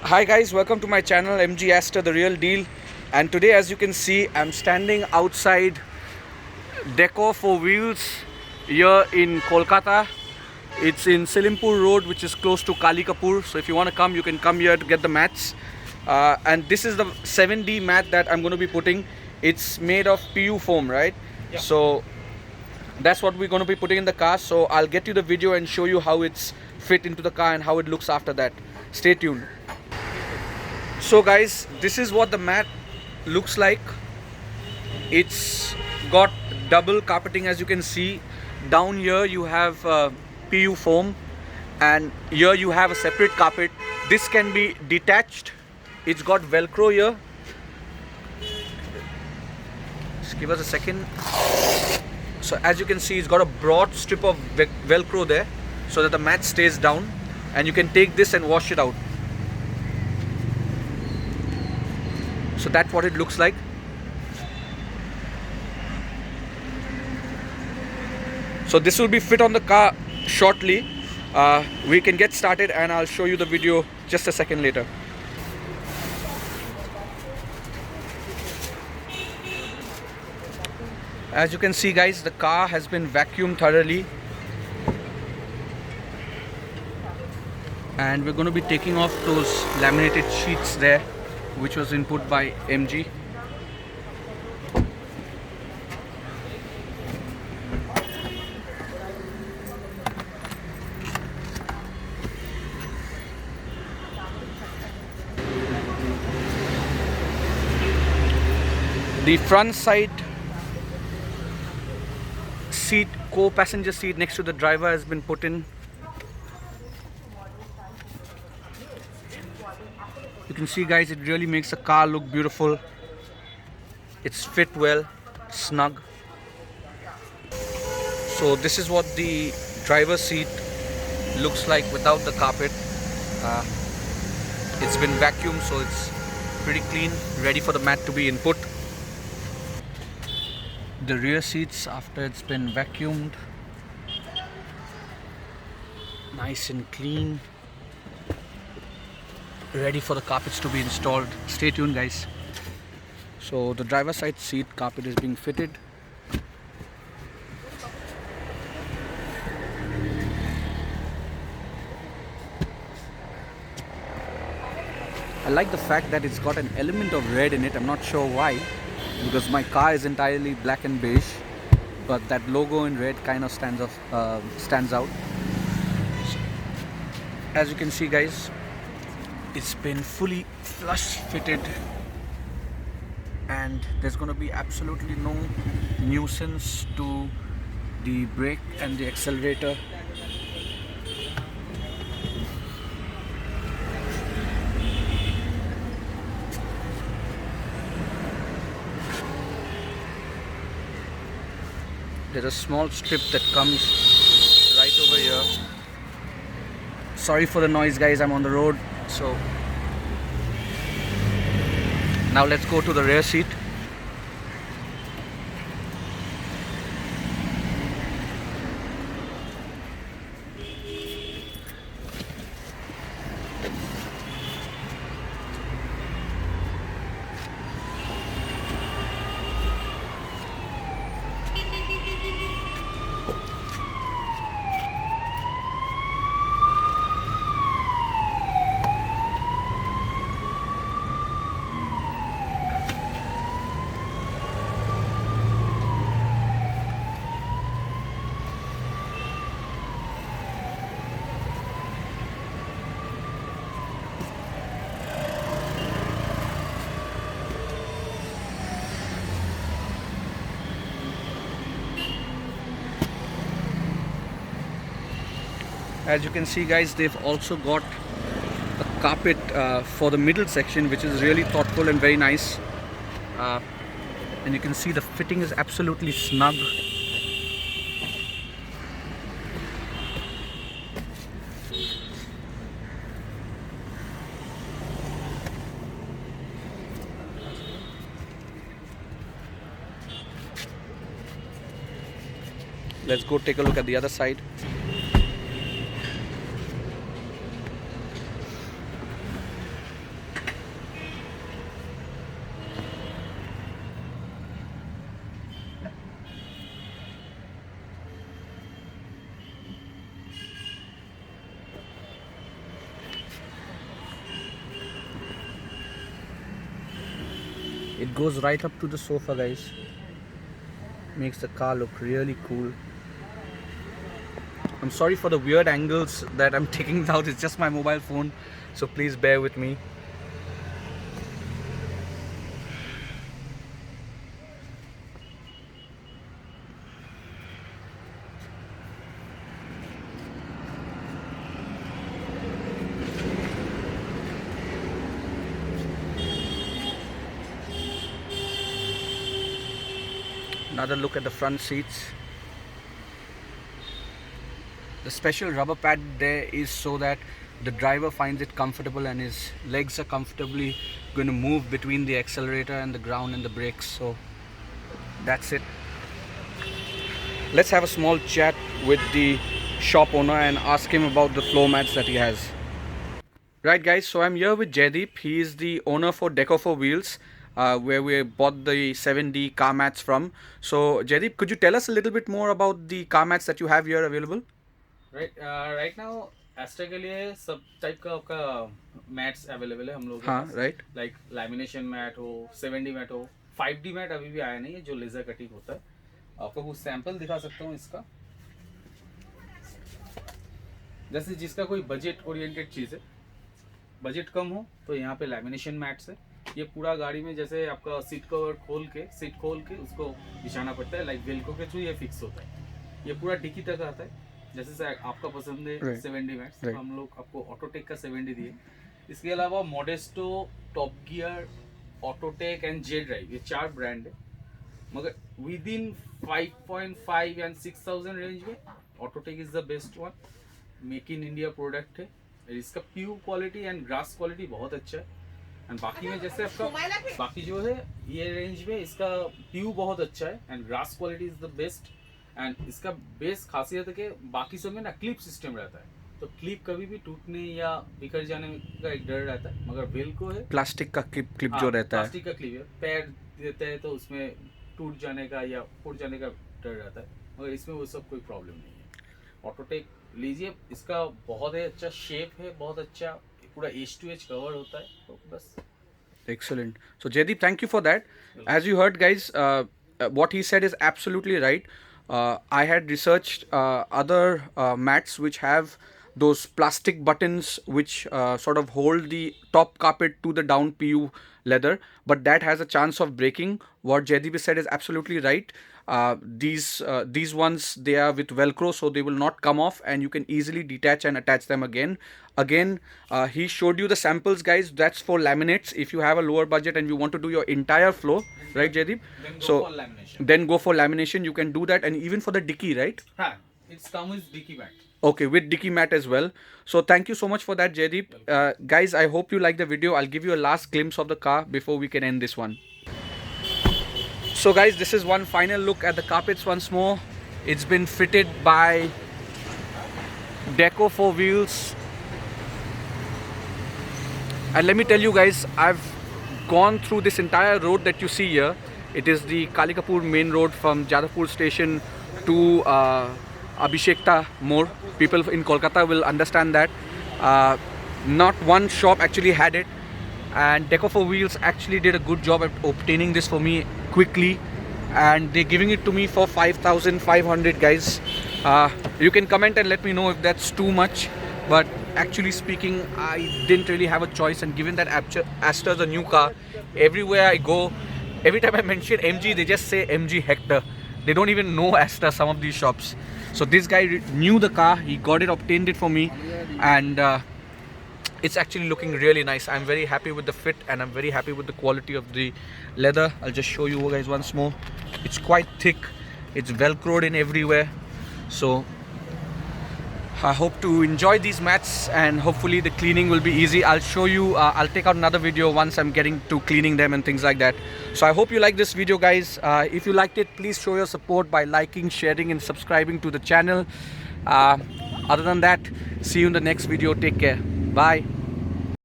Hi guys, welcome to my channel MG Aster The Real Deal. And today, as you can see, I'm standing outside Decor for Wheels here in Kolkata. It's in Selimpur Road, which is close to Kali Kapur. So if you want to come, you can come here to get the mats. And this is the 7D mat that I'm going to be putting. It's made of PU foam, right? Yeah. So that's what we're going to be putting in the car. So I'll get you the video and show you how it's fit into the car and how it looks after that. Stay tuned. So guys, this is what the mat looks like. It's got double carpeting, as you can see. Down here you have PU foam, and here you have a separate carpet. This can be detached. It's got velcro here. Just give us a second. So as you can see, it's got a broad strip of velcro there so that the mat stays down, and you can take this and wash it out. So that's what it looks like. So this will be fit on the car shortly. We can get started and I'll show you the video just a second later. As you can see guys, the car has been vacuumed thoroughly. And we're going to be taking off those laminated sheets there, which was input by MG. The front side seat, co-passenger seat next to the driver, has been put in. You can see guys, it really makes the car look beautiful. It's fit well, snug. So this is what the driver's seat looks like without the carpet. It's been vacuumed, so it's pretty clean, ready for the mat to be input. The rear seats, after it's been vacuumed, nice and clean, ready for the carpets to be installed. Stay tuned guys. So the driver's side seat carpet is being fitted. I like the fact that it's got an element of red in it. I'm not sure why, because my car is entirely black and beige, but that logo in red kind of stands out. As you can see guys, it's been fully flush fitted, and there's going to be absolutely no nuisance to the brake and the accelerator. There's a small strip that comes right over here. Sorry for the noise guys, I'm on the road. So now let's go to the rear seat. As you can see guys, they've also got a carpet for the middle section, which is really thoughtful and very nice. And you can see the fitting is absolutely snug. Let's go take a look at the other side. It goes right up to the sofa, guys. Makes the car look really cool. I'm sorry for the weird angles that I'm taking out. It's just my mobile phone, so please bear with me. Another look at the front seats. The special rubber pad there is so that the driver finds it comfortable and his legs are comfortably going to move between the accelerator and the ground and the brakes. So that's it. Let's have a small chat with the shop owner and ask him about the floor mats that he has. Right guys, so I'm here with Jaideep. He is the owner for Deco for Wheels, where we bought the 7D car mats from. So Jaideep, could you tell us a little bit more about the car mats that you have here available? Right now एस्टर के लिए सब type का आपका mats available है हम लोग हाँ, राइट. लाइक लैमिनेशन मैट हो 7D मैट हो 5D मैट अभी भी आया नहीं है जो लेजर कटिंग होता है. आपको कुछ सैंपल दिखा सकता हूँ इसका. जैसे जिसका कोई बजट ओरिएंटेड चीज़ है, बजट कम हो तो यहाँ पे लैमिनेशन मैट्स है. ये पूरा गाड़ी में जैसे आपका सीट खोल के उसको बिछाना पड़ता है. लाइक वेल्क्रो के थ्रू ये फिक्स होता है. ये पूरा डिक्की तक आता है. जैसे से आपका पसंद है 7D मैट्स, तो हम लोग आपको ऑटोटेक का 7D दिए. इसके अलावा Modesto, Top Gear, Autotech and J drive, ये 4 ब्रांड है. मगर विद इन 5.5 एंड 6,000 रेंज में Autotech is the best one. Make in India product है. इसका प्यू क्वालिटी एंड ग्रास क्वालिटी बहुत अच्छा है. एंड बाकी में जैसे आपका बाकी जो है ये रेंज में इसका प्यू बहुत अच्छा है एंड ग्रास quality is the best. And इसका बेस खासियत है कि बाकी सब में ना क्लिप सिस्टम रहता है, तो क्लिप कभी भी टूटने या बिखर जाने का एक डर रहता है. मगर वेल्क्रो है प्लास्टिक का क्लिप जो रहता है, प्लास्टिक का क्लिप है. पैर देते हैं तो उसमें टूट जाने का या फूट जाने का डर रहता है. मगर इसमें वो सब कोई प्रॉब्लम नहीं है. ऑटोटेक लीजिए, इसका बहुत ही अच्छा शेप है, बहुत अच्छा पूरा एज टू एज कवर होता है. तो बस. Excellent. So Jaideep, thank you for that. As you heard, guys, what he said is absolutely right. I had researched other mats which have those plastic buttons which sort of hold the top carpet to the down PU leather, but that has a chance of breaking. What Jaideep said is absolutely right. These ones, they are with Velcro, so they will not come off and you can easily detach and attach them again. He showed you the samples, guys. That's for laminates. If you have a lower budget and you want to do your entire floor, right Jaideep? Then go for lamination. You can do that, and even for the dicky, right? It's come with dicky mat. Okay, with dicky mat as well. So thank you so much for that, Jaideep. Guys, I hope you like the video. I'll give you a last glimpse of the car before we can end this one. So guys, this is one final look at the carpets once more. It's been fitted by Deco for Wheels. And let me tell you guys, I've gone through this entire road that you see here. It is the Kalikapur main road from Jadavpur station to Abhishekta More. People in Kolkata will understand that. Not one shop actually had it, and Deco for Wheels actually did a good job at obtaining this for me quickly, and they're giving it to me for 5,500, guys. You can comment and let me know if that's too much, but actually speaking, I didn't really have a choice. And given that Aster is a new car, everywhere I go, every time I mention MG, they just say MG Hector. They don't even know Aster, some of these shops. So this guy knew the car, he got it, obtained it for me, and it's actually looking really nice. I'm very happy with the fit and I'm very happy with the quality of the leather. I'll just show you guys once more. It's quite thick, it's velcroed in everywhere. So I hope to enjoy these mats, and hopefully the cleaning will be easy. I'll show you, I'll take out another video once I'm getting to cleaning them and things like that. So I hope you like this video, guys. If you liked it, please show your support by liking, sharing and subscribing to the channel. Other than that, see you in the next video. Take care. Bye.